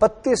32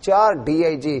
4 DIG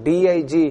DIG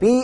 B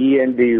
END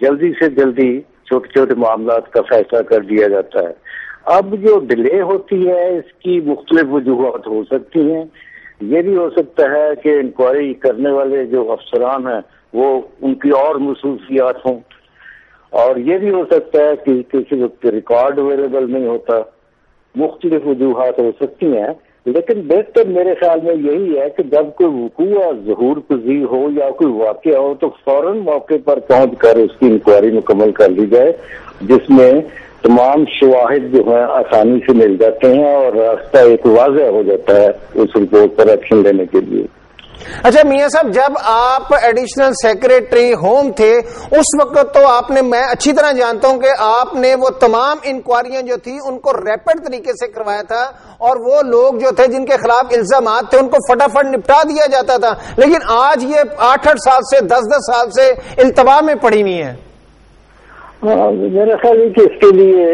جلدی سے جلدی چھوٹے چھوٹے معاملات کا فیصلہ کر دیا جاتا ہے. اب جو ڈیلے ہوتی ہے اس کی مختلف وجوہات ہو سکتی ہیں. یہ بھی ہو سکتا ہے کہ انکوائری کرنے والے جو افسران ہیں وہ ان کی اور مصروفیات ہوں, اور یہ بھی ہو سکتا ہے کہ کسی وقت ریکارڈ اویلیبل نہیں ہوتا. مختلف وجوہات ہو سکتی ہیں, لیکن بہتر میرے خیال میں یہی ہے کہ جب کوئی وقوع ظہور پذیر ہو یا کوئی واقعہ ہو تو فوراً موقع پر پہنچ کر اس کی انکوائری مکمل کر لی جائے, جس میں تمام شواہد جو ہیں آسانی سے مل جاتے ہیں اور راستہ ایک واضح ہو جاتا ہے اس رپورٹ پر ایکشن لینے کے لیے. اچھا میاں صاحب, جب آپ ایڈیشنل سیکریٹری ہوم تھے اس وقت تو آپ نے, میں اچھی طرح جانتا ہوں کہ آپ نے وہ تمام انکوائریاں جو تھی ان کو ریپڈ طریقے سے کروایا تھا, اور وہ لوگ جو تھے جن کے خلاف الزامات تھے ان کو فٹافٹ نپٹا دیا جاتا تھا. لیکن آج یہ 8 سال سے 10 سال سے التوا میں پڑی ہوئی ہیں. میرا خیال ہے کہ اس کے لیے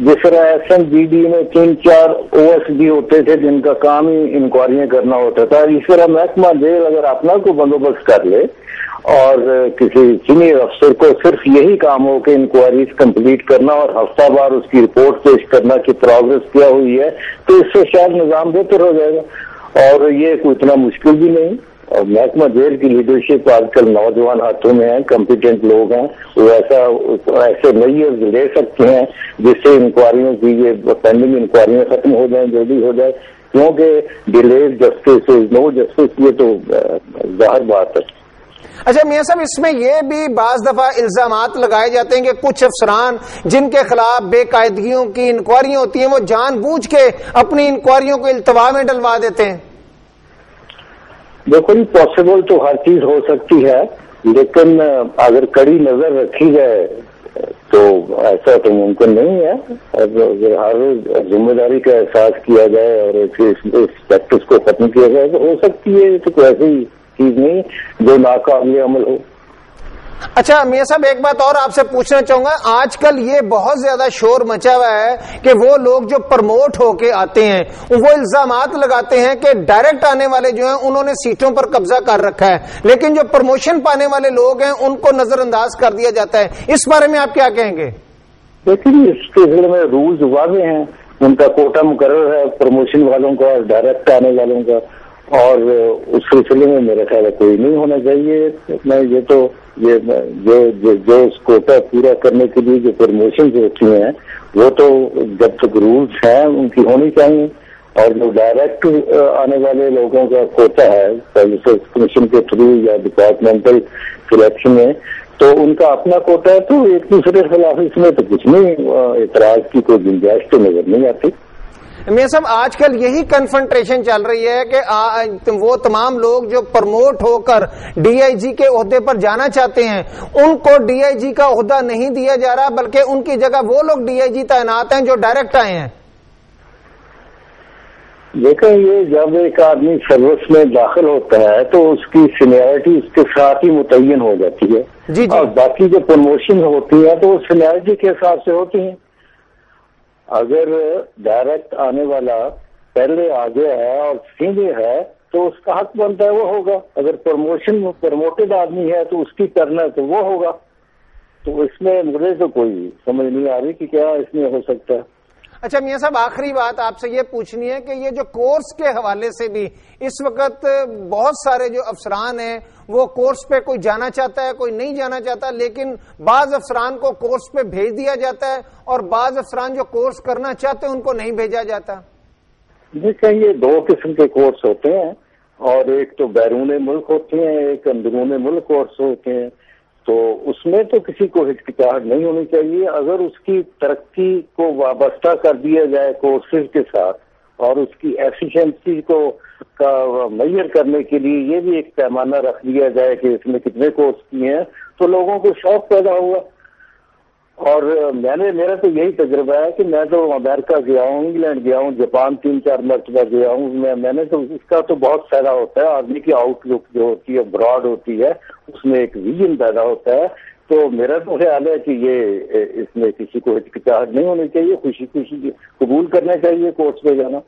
جس طرح ایس ایم جی ڈی میں 3-4 او ایس ڈی ہوتے تھے جن کا کام ہی انکوائریاں کرنا ہوتا تھا, اس طرح محکمہ جیل اگر اپنا کو بندوبست کر لے اور کسی سینئر افسر کو صرف یہی کام ہو کہ انکوائریز کمپلیٹ کرنا اور ہفتہ وار اس کی رپورٹ پیش کرنا کہ پروگرس کیا ہوئی ہے, تو اس سے شاید نظام بہتر ہو جائے گا. اور یہ کوئی اتنا مشکل بھی نہیں. اور محکمہ جیل کی لیڈرشپ آج کل نوجوان ہاتھوں میں ہیں, کمپیٹنٹ لوگ ہیں, وہ ایسے میئرز لے سکتے ہیں جس سے انکوائریوں کی یہ پینڈنگ انکوائریاں ختم ہو جائیں, جلدی ہو جائے, کیونکہ delayed justice is no justice, یہ تو ظاہر بات ہے. اچھا میاں صاحب, اس میں یہ بھی بعض دفعہ الزامات لگائے جاتے ہیں کہ کچھ افسران جن کے خلاف بے قاعدگیوں کی انکوائریاں ہوتی ہیں وہ جان بوجھ کے اپنی انکوائریوں کو التوا میں ڈلوا دیتے ہیں. دیکھو جی, پاسبل تو ہر چیز ہو سکتی ہے, لیکن اگر کڑی نظر رکھی جائے تو ایسا تو ممکن نہیں ہے. اگر ہر ذمہ داری کا احساس کیا جائے اور اس پریکٹس کو ختم کیا جائے تو ہو سکتی ہے. تو کوئی ایسی چیز نہیں جو ناقابل عمل ہو. اچھا میاں صاحب, ایک بات اور آپ سے پوچھنا چاہوں گا. آج کل یہ بہت زیادہ شور مچا ہوا ہے کہ وہ لوگ جو پرموٹ ہو کے آتے ہیں وہ الزامات لگاتے ہیں کہ ڈائریکٹ آنے والے جو ہیں انہوں نے سیٹوں پر قبضہ کر رکھا ہے, لیکن جو پروموشن پانے والے لوگ ہیں ان کو نظر انداز کر دیا جاتا ہے. اس بارے میں آپ کیا کہیں گے؟ دیکھیے, اس کے ضلع میں رولز واضح ہیں, ان کا کوٹا مقرر ہے پروموشن والوں کا اور ڈائریکٹ آنے والوں کا, اور اس سلسلے میں میرا خیال ہے کوئی نہیں ہونا چاہیے. میں یہ تو جو اس کوٹا پورا کرنے کے لیے جو پروموشن ہوتی ہیں وہ تو جب تک رولز ہیں ان کی ہونی چاہیے, اور جو ڈائریکٹ آنے والے لوگوں کا کوٹا ہے سروسز کمیشن کے تھرو یا ڈپارٹمنٹل سلیکشن میں, تو ان کا اپنا کوٹا ہے, تو ایک دوسرے کے خلاف اس میں تو کچھ نہیں, اعتراض کی کوئی گنجائش تو نظر نہیں آتی. میاں صاحب, آج کل یہی کنفرنٹریشن چل رہی ہے کہ وہ تمام لوگ جو پرموٹ ہو کر ڈی آئی جی کے عہدے پر جانا چاہتے ہیں ان کو ڈی آئی جی کا عہدہ نہیں دیا جا رہا, بلکہ ان کی جگہ وہ لوگ ڈی آئی جی تعینات ہیں جو ڈائریکٹ آئے ہیں. دیکھیں, یہ جب ایک آدمی سروس میں داخل ہوتا ہے تو اس کی سینیئرٹی اس کے ساتھ ہی متعین ہو جاتی ہے. جی جی. اور باقی جو پروموشن ہوتی ہے تو وہ سینیئرٹی کے حساب سے ہوتی ہیں. اگر ڈائریکٹ آنے والا پہلے آ گیا ہے اور سینئر ہے تو اس کا حق بنتا ہے وہ ہوگا. اگر پروموٹڈ آدمی ہے تو اس کی کرنا تو وہ ہوگا. تو اس میں مجھے تو کوئی سمجھ نہیں آ رہی کہ کیا اس میں ہو سکتا ہے. اچھا میاں صاحب, آخری بات آپ سے یہ پوچھنی ہے کہ یہ جو کورس کے حوالے سے بھی اس وقت بہت سارے جو افسران ہیں وہ کورس پہ کوئی جانا چاہتا ہے, کوئی نہیں جانا چاہتا, لیکن بعض افسران کو کورس پہ بھیج دیا جاتا ہے اور بعض افسران جو کورس کرنا چاہتے ہیں ان کو نہیں بھیجا جاتا. دیکھیں, یہ 2 قسم کے کورس ہوتے ہیں, اور ایک تو بیرون ملک ہوتے ہیں, ایک اندرون ملک کورس ہوتے ہیں. تو اس میں تو کسی کو ہچکچاہٹ نہیں ہونی چاہیے. اگر اس کی ترقی کو وابستہ کر دیا جائے کورسز کے ساتھ اور اس کی ایفیشنسی کو میئر کرنے کے لیے یہ بھی ایک پیمانہ رکھ دیا جائے کہ اس میں کتنے کورس کیے ہیں, تو لوگوں کو شوق پیدا ہوا. اور میرا تو یہی تجربہ ہے کہ میں تو امریکہ گیا ہوں, انگلینڈ گیا ہوں, جاپان 3-4 مرتبہ گیا ہوں. میں نے تو اس کا تو بہت فائدہ ہوتا ہے. آدمی کی آؤٹ لک جو ہوتی ہے براڈ ہوتی ہے, اس میں ایک ویژن پیدا ہوتا ہے. تو میرا تو خیال ہے کہ یہ اس میں کسی کو ہچکچاہٹ نہیں ہونی چاہیے, خوشی قبول کرنا چاہیے کورس پہ جانا.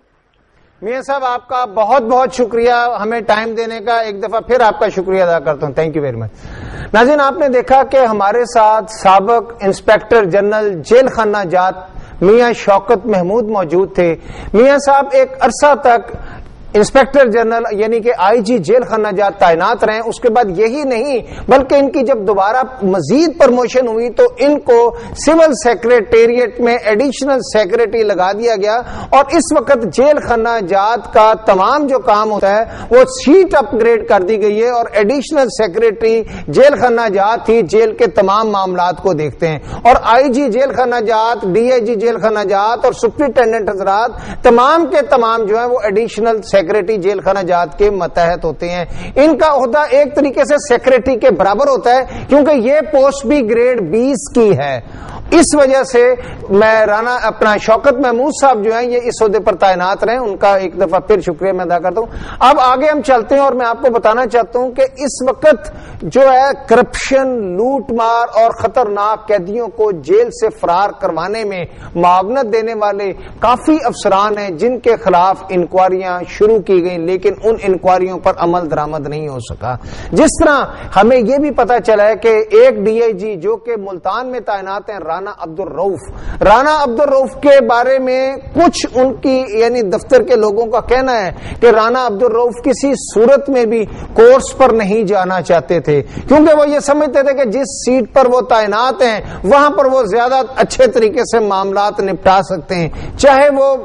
میاں صاحب آپ کا بہت بہت شکریہ ہمیں ٹائم دینے کا. ایک دفعہ پھر آپ کا شکریہ ادا کرتا ہوں. Thank you very much. ناظرین آپ نے دیکھا کہ ہمارے ساتھ سابق انسپیکٹر جنرل جیل خانہ جات میاں شوکت محمود موجود تھے. میاں صاحب ایک عرصہ تک انسپیکٹر جنرل یعنی کہ آئی جی جیل خانہ جات تعینات رہے. اس کے بعد یہی نہیں بلکہ ان کی جب دوبارہ مزید پروموشن ہوئی تو ان کو سول سیکریٹریٹ میں ایڈیشنل سیکریٹری لگا دیا گیا اور اس وقت جیل خانہ جات کا تمام جو کام ہوتا ہے وہ سیٹ اپ گریڈ کر دی گئی ہے اور ایڈیشنل سیکریٹری جیل خانہ جات ہی جیل کے تمام معاملات کو دیکھتے ہیں اور آئی جی جیل خانہ جات, ڈی آئی جی جیل خانہ جات اور سپرنٹینڈنٹ حضرات تمام کے تمام جو ہے وہ ایڈیشنل سیکریٹری جیل خانہ جات کے ماتحت ہوتے ہیں. ان کا عہدہ ایک طریقے سے سیکریٹری کے برابر ہوتا ہے کیونکہ یہ پوسٹ بھی گریڈ 20 کی ہے. اس وجہ سے میں رانا اپنا شوکت محمود صاحب جو ہیں یہ اس عہدے پر تعینات رہے. ان کا ایک دفعہ پھر شکریہ میں ادا کرتا ہوں. اب آگے ہم چلتے ہیں اور میں آپ کو بتانا چاہتا ہوں کہ اس وقت جو ہے کرپشن, لوٹ مار اور خطرناک قیدیوں کو جیل سے فرار کروانے میں معاونت دینے والے کافی افسران ہیں جن کے خلاف انکوائریاں شروع کی گئی لیکن ان انکوائریوں پر عمل درآمد نہیں ہو سکا. جس طرح ہمیں یہ بھی پتا چلا ہے کہ ایک ڈی آئی جی جو کہ ملتان میں تعینات ہیں رانا عبد الرؤف کے بارے میں کچھ ان کی یعنی دفتر کے لوگوں کا کہنا ہے کہ رانا عبد الرؤف کسی صورت میں بھی کورس پر نہیں جانا چاہتے تھے کیونکہ وہ یہ سمجھتے تھے کہ جس سیٹ پر وہ تعینات ہیں وہاں پر وہ زیادہ اچھے طریقے سے معاملات نپٹا سکتے ہیں چاہے وہ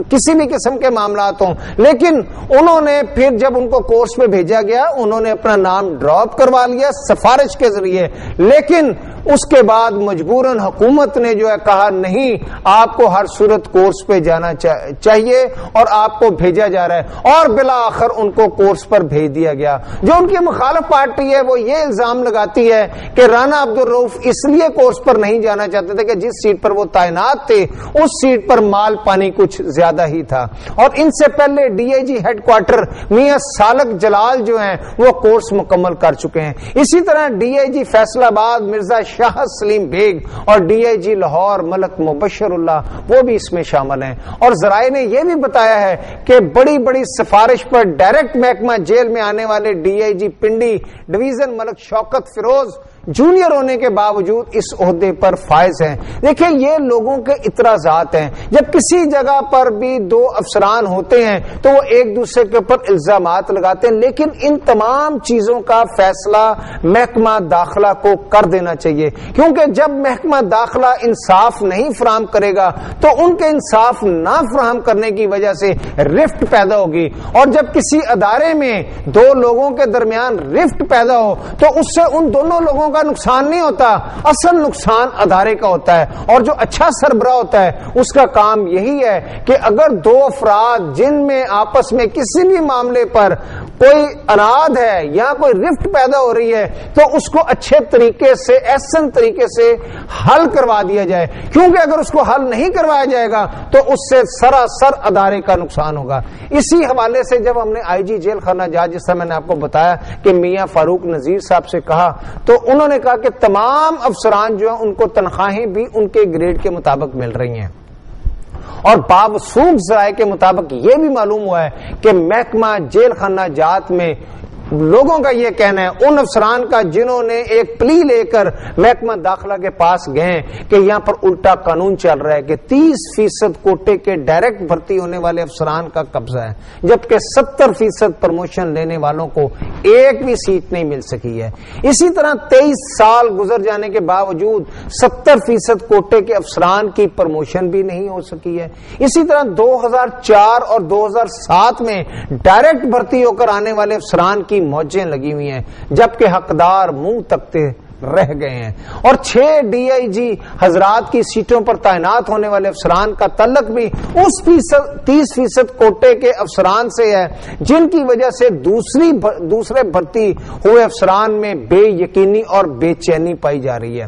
کسی بھی قسم کے معاملات ہوں. لیکن انہوں نے پھر جب ان کو کورس پہ بھیجا گیا انہوں نے اپنا نام ڈراپ کروا لیا سفارش کے ذریعے, لیکن اس کے بعد مجبوراً حکومت نے جو ہے کہا نہیں آپ کو ہر صورت کورس پہ جانا چاہیے اور آپ کو بھیجا جا رہا ہے اور بالآخر ان کو کورس پر بھیج دیا گیا. جو ان کی مخالف پارٹی ہے وہ یہ الزام لگاتی ہے کہ رانا عبد الرؤف اس لیے کورس پر نہیں جانا چاہتے تھے کہ جس سیٹ پر وہ تعینات تھے اس سیٹ پر مال پانی کچھ زیادہ ہی تھا اور ان سے پہلے D I G headquarter Mian Salik جلال جو ہیں وہ کورس مکمل کر چکے ہیں. اسی طرح ڈی آئی جی فیصل آباد مرزا شاہ سلیم بیگ اور ڈی آئی جی لاہور ملک مبشر اللہ وہ بھی اس میں شامل ہیں. اور ذرائع نے یہ بھی بتایا ہے کہ بڑی بڑی سفارش پر ڈائریکٹ محکمہ جیل میں آنے والے D I G Pindi division Malik Shaukat Feroz junior ہونے کے باوجود اس عہدے پر فائز ہیں. دیکھیں یہ لوگوں کے اعتراضات ہیں. جب کسی جگہ پر بھی دو افسران ہوتے ہیں تو وہ ایک دوسرے کے اوپر الزامات لگاتے ہیں لیکن ان تمام چیزوں کا فیصلہ محکمہ داخلہ کو کر دینا چاہیے کیونکہ جب محکمہ داخلہ انصاف نہیں فراہم کرے گا تو ان کے انصاف نہ فراہم کرنے کی وجہ سے رفٹ پیدا ہوگی اور جب کسی ادارے میں دو لوگوں کے درمیان رفٹ پیدا ہو تو اس سے ان دونوں لوگوں کا نقصان نہیں ہوتا, اصل نقصان ادارے کا ہوتا ہے. اور جو اچھا سربراہ ہوتا ہے اس کا کام یہی ہے کہ اگر دو افراد جن میں آپس میں کسی بھی معاملے پر کوئی اناد ہے یا کوئی رفٹ پیدا ہو رہی ہے تو اس کو اچھے طریقے سے احسن طریقے سے حل کروا دیا جائے کیونکہ اگر اس کو حل نہیں کروایا جائے گا تو اس سے سراسر ادارے کا نقصان ہوگا. اسی حوالے سے جب ہم نے آئی جی جیل خانہ جات جس طرح میں نے آپ کو بتایا کہ میاں فاروق نذیر صاحب سے کہا تو انہوں نے کہا کہ تمام افسران جو ہیں ان کو تنخواہیں بھی ان کے گریڈ کے مطابق مل رہی ہیں اور باوثوق ذرائع کے مطابق یہ بھی معلوم ہوا ہے کہ محکمہ جیل خانہ جات میں لوگوں کا یہ کہنا ہے ان افسران کا جنہوں نے ایک پلی لے کر محکمہ داخلہ کے پاس گئے کہ یہاں پر الٹا قانون چل رہا ہے کہ 30% کوٹے کے ڈائریکٹ بھرتی ہونے والے افسران کا قبضہ ہے جبکہ 70% پروموشن لینے والوں کو ایک بھی سیٹ نہیں مل سکی ہے. اسی طرح 23 سال گزر جانے کے باوجود 70% کوٹے کے افسران کی پروموشن بھی نہیں ہو سکی ہے. اسی طرح 2004 اور 2007 میں ڈائریکٹ بھرتی ہو کر آنے والے افسران کی موجیں لگی ہوئی ہیں جبکہ حقدار منہ تکتے رہ گئے ہیں. اور 6 ڈی آئی جی حضرات کی سیٹوں پر تعینات ہونے والے افسران کا تعلق بھی اس 30% کوٹے کے افسران سے ہے جن کی وجہ سے دوسرے بھرتی ہوئے افسران میں بے یقینی اور بے چینی پائی جا رہی ہے.